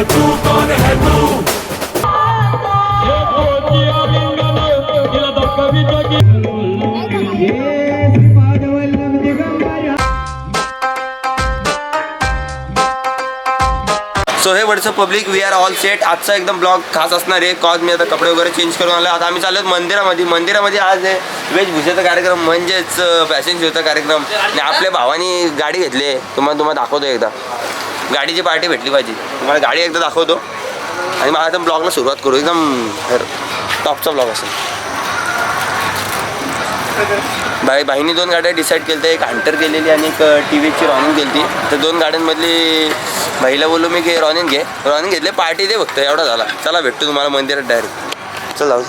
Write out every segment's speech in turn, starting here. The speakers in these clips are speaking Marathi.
है तू, कौन है तू? So hey what's up public, we are all set. आजचा एकदम ब्लॉग खास असणार आहे. कॉज मी आता कपडे वगैरे चेंज करून आलो. आता आम्ही चाललो मंदिरामध्ये आज आहे वेशभूषेचा कार्यक्रम, म्हणजेच फॅशन शोचा कार्यक्रम. आणि आपल्या भावानी गाडी घेतली. तुम्हाला दाखवतो एकदा. गाडीची पार्टी भेटली पाहिजे. तुम्हाला गाडी एकदा दाखवतो आणि मला एकदम ब्लॉगला सुरुवात करू. एकदम टॉपचा ब्लॉग असेल. बाईनी 2 गाड्या डिसाईड केल्या. एक हंटर केलेली आणि एक TVSची रॉनिंग केली. तर 2 गाड्यांमधली बाईला बोललो मी की रॉनिंग घेतले, पार्टी दे फक्त, एवढा झाला. चला भेटतो तुम्हाला मंदिरात डायरेक्ट. चल जाऊ.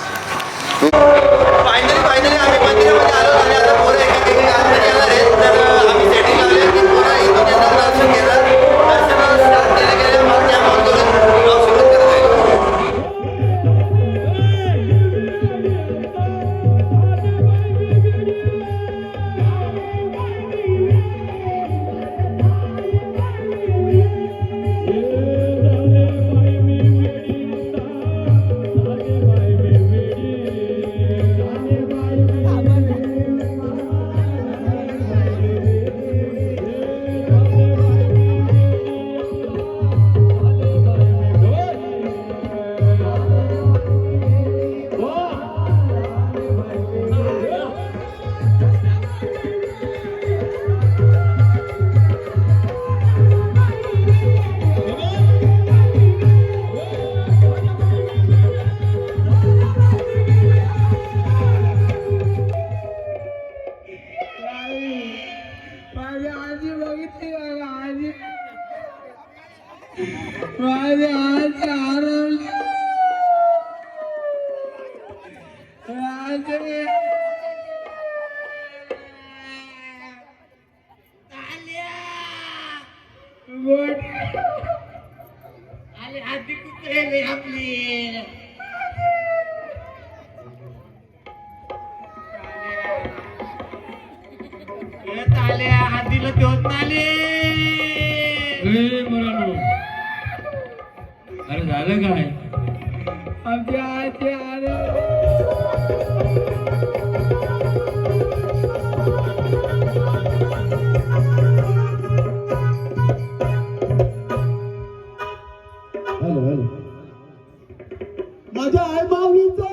फायनली आम्ही मंदिरामध्ये आलो आणि आता पोरं एकेक आतमध्ये येणार आहेत. तर आम्ही सेटिंग लावले की पोरं इथून येणार, दर्शन घेणार. दर्शन स्टार्ट केले मग त्या मॉल करून ब्लॉग सुरुवात करत आहे. आधी कुठे आपली आल्या आधीला देत नाले. अरे झालं काय? आमच्या आजी आले. माझ्या आई माऊलीचा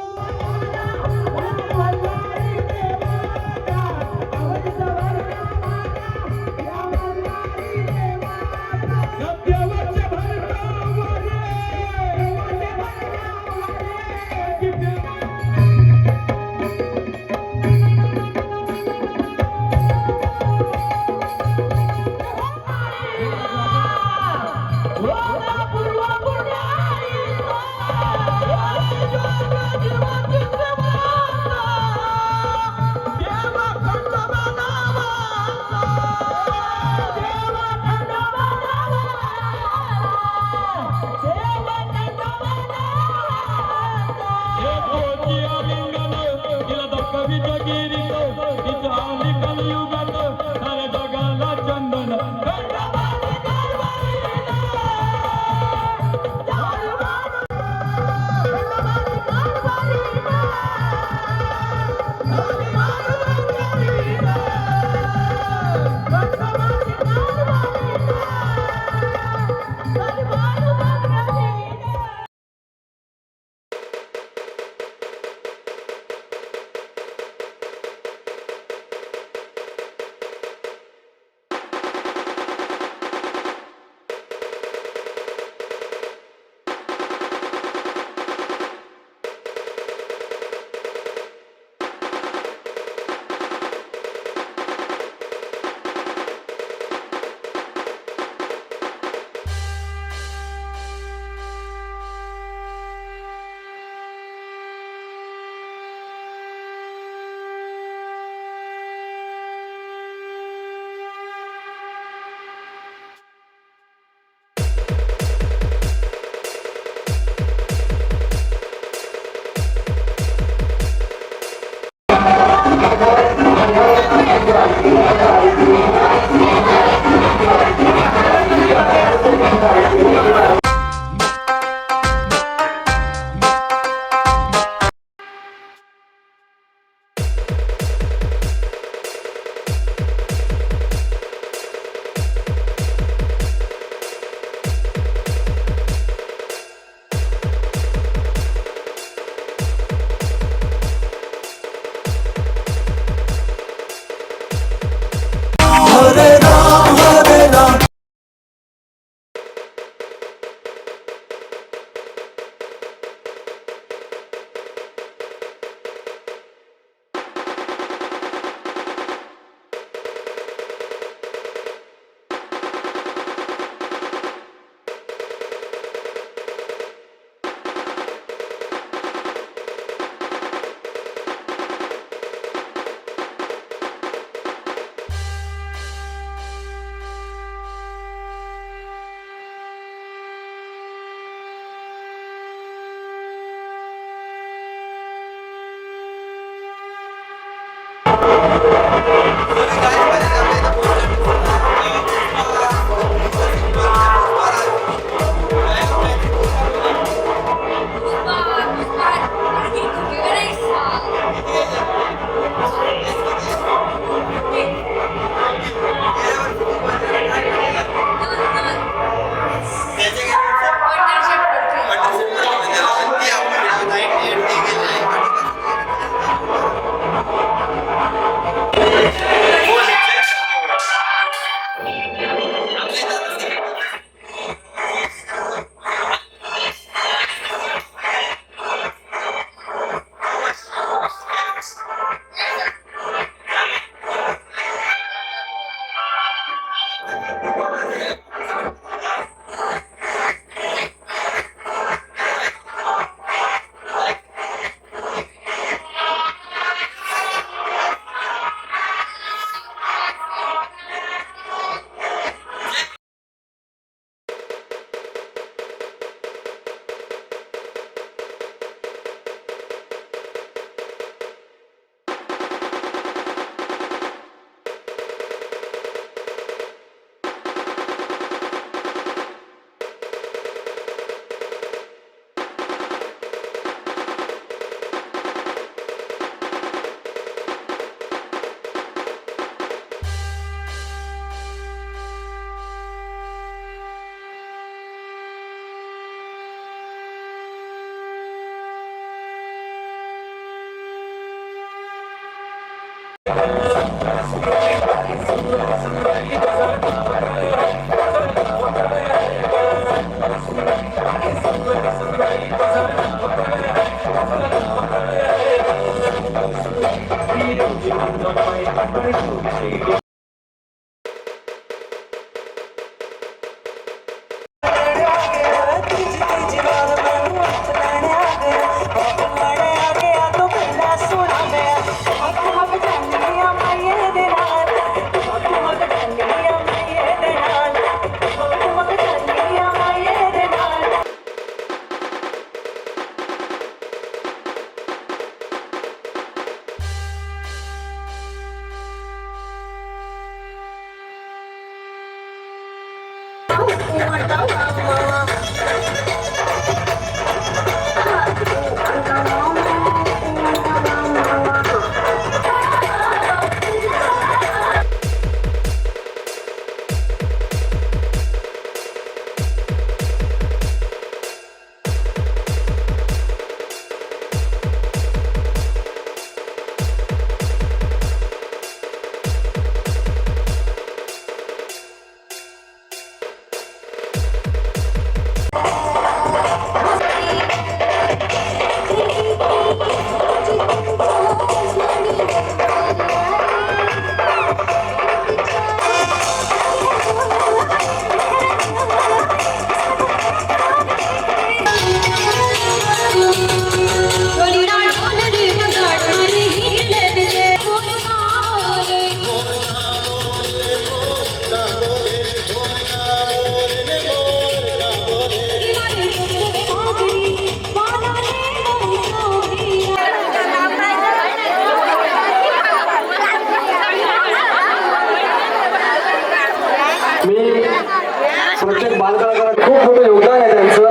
प्रत्येक बालकलाकारात खूप मोठं योगदान आहे त्यांचं.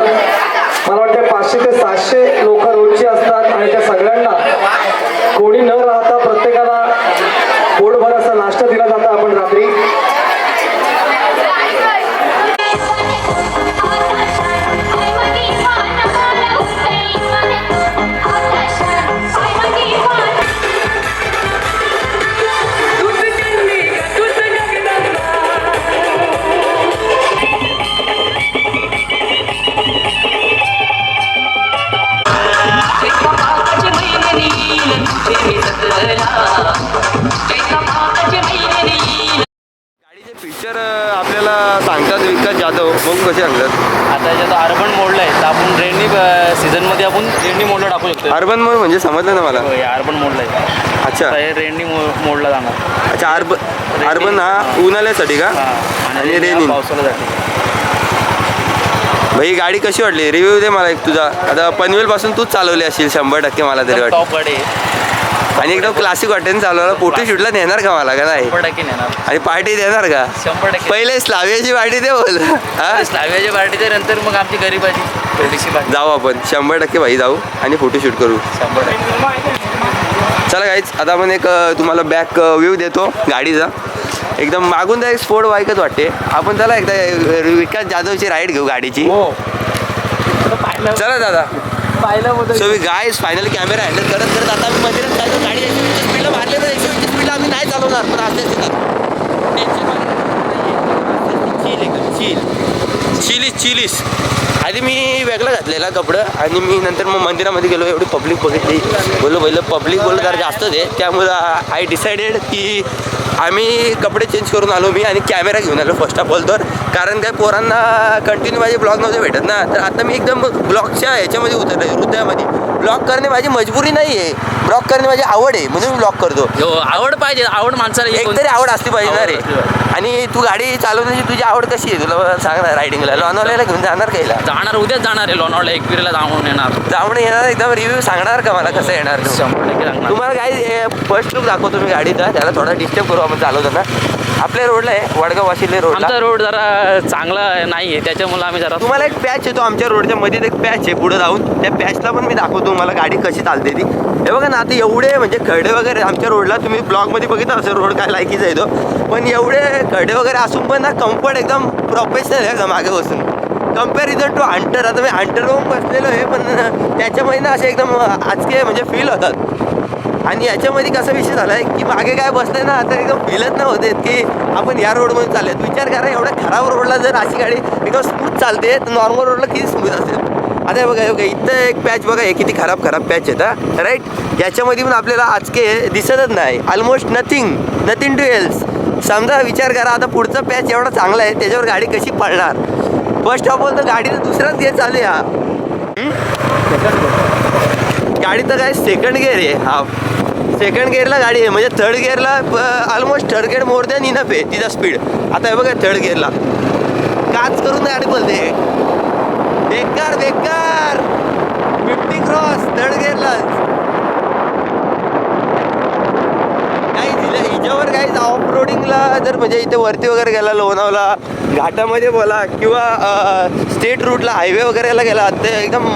मला वाटतं 500 ते 700 लोक रोजची असतात आणि त्या सगळ्यांना कोणी न राहता प्रत्येकाला पोटभर असा नाश्ता दिला जातो. आपण रात्री गाडीचे फीचर आपल्याला सांगतात विकास जाधव, मग कसे सांगतात? आता याच्यात अर्बन मोडला आहे तर आपण रेनी सीझनमध्ये आपण रेनी मोडला टाकू शकतो. अर्बन मोड म्हणजे समजलं ना मला. अर्बन मोडला आहे. अच्छा आता हे रेनी मोडला जाणार. अच्छा अर्बन हा उन्हाळ्यासाठी का? आणि रेनी पावसाळ्यासाठी. भाई गाडी कशी वाटली? रिव्ह्यू दे मला एक तुझा. आता पनवेल पासून तूच चालवली असेल 100% मला तरी वाटतं. टॉप गाडी आहे. आणि एकदम क्लासिक वाटेन चालवला. फोटो शूटला नेणार का मला का नाही? 100% नेणार. आणि पार्टी देणार का? 100%. पहिले स्लावियाची पार्टी दे बोल. हा स्लाव्याच्या पार्टीच्या नंतर मग आमची गरीबाची थोडीशी पार्टी. जाऊ आपण 100% भाई जाऊ आणि फोटो शूट करू. 100%. चला गाईच आता आपण एक तुम्हाला बॅक व्ह्यू देतो गाडीचा. एकदम मागून तर एक स्पोर्ट बाईकच वाटते. आपण त्याला एकदा विकास जाधवची राईड घेऊ गाडीची. चला दादा. So we guys finally camera handle करत करत आता आम्ही मंदिरात काय गाडी 120 स्पीडला मारले तर 120 स्पीडला आम्ही नाही चालवणार. पण चिलीस आधी मी वेगळं घातलेला कपडं आणि मी नंतर मग मंदिरामध्ये गेलो. एवढी पब्लिक बघितली. बोललो पब्लिक बोललं जरा जास्तच आहे. त्यामुळं आय डिसाइडेड की आम्ही कपडे चेंज करून आलो मी आणि कॅमेरा घेऊन आलो फर्स्ट ऑफ ऑल. तर कारण काय पोरांना कंटिन्यू माझे ब्लॉग नव्हते भेटत ना. तर आता मी एकदम ब्लॉगच्या ह्याच्यामध्ये उतरलो आहे, हृदयामध्ये. ब्लॉग करणे माझी मजबुरी नाही आहे, ब्लॉग करणे माझी आवड आहे म्हणून मी ब्लॉग करतो. आवड पाहिजे, आवड माणसाला एकतरी आवड असली पाहिजे ना रे. आणि तू गाडी चालवण्याची तुझी आवड कशी आहे तुला सांगणार? रायडिंगला लोणावळ्याला घेऊन जाणार कायला? जाणार उद्याच जाणार आहे लोणावळ्याला एकविरीला जाऊन येणार एकदम रिव्ह्यू सांगणार का मला कसं येणार? 100% सांगणार. तुम्हाला काय फर्स्ट लुक दाखवतो मी गाडीचा. त्याला थोडा डिस्टर्ब करू आपण चालवताना. आपल्या रोडला आहे वडगाव वाशिले रोडला. आमचा रोड जरा चांगला नाही आहे त्याच्यामुळे आम्ही जरा तुम्हाला एक पॅच येतो आमच्या रोडच्या मध्ये एक पॅच आहे पुढे जाऊन. त्या पॅचला पण मी दाखवतो मला गाडी कशी चालते ती. हे बघा ना आता एवढे म्हणजे खडे वगैरे आमच्या रोडला. तुम्ही ब्लॉगमध्ये बघितलं असेल रोड काय लायकीचा आहे तो. पण एवढे खडे वगैरे असून पण ना कम्फर्ट एकदम प्रोफेशनल आहे मागे बसून. Comparison to Hunter. आता मी हंटरवर बसलेलो आहे पण त्याच्यामध्ये ना असे एकदम आजके म्हणजे फील होतात. आणि याच्यामध्ये कसा विषय झाला आहे की मागे काय बसतंय ना आता एकदम फीलच नाही होते की आपण या रोडमध्ये चाललेत. विचार करा एवढ्या खराब रोडला जर अशी गाडी एकदम स्मूथ चालते तर नॉर्मल रोडला किती स्मूथ असेल. आता बघा इथं एक पॅच बघा हे किती खराब पॅच आहेत राईट. याच्यामध्ये पण आपल्याला आजके दिसतच नाही. Almost nothing to else. समजा विचार करा आता पुढचा पॅच एवढा चांगला आहे त्याच्यावर गाडी कशी पळणार? फर्स्ट ऑफ ऑल तर गाडी तर दुसराच गिअर चालू आहे हा. गाडी तर काय सेकंड गिअर आहे हा. सेकंड गिअरला गाडी आहे म्हणजे थर्ड गिअरला almost third gear more than enough आहे तिचा स्पीड. आता हे बघा थर्ड गिअरला काच करून गाडी बोलते. बेकार 50 क्रॉस थर्ड गिअरला. काही हिच्यावर काही ऑफ रोडिंगला जर म्हणजे इथे वरती वगैरे गेला लोणावळा घाटामध्ये बोला किंवा स्टेट रूटला हायवे वगैरेला गेला तर एकदम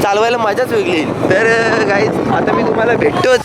चालवायला मजाच वेगळी. तर गाईज आता मी तुम्हाला भेटतोच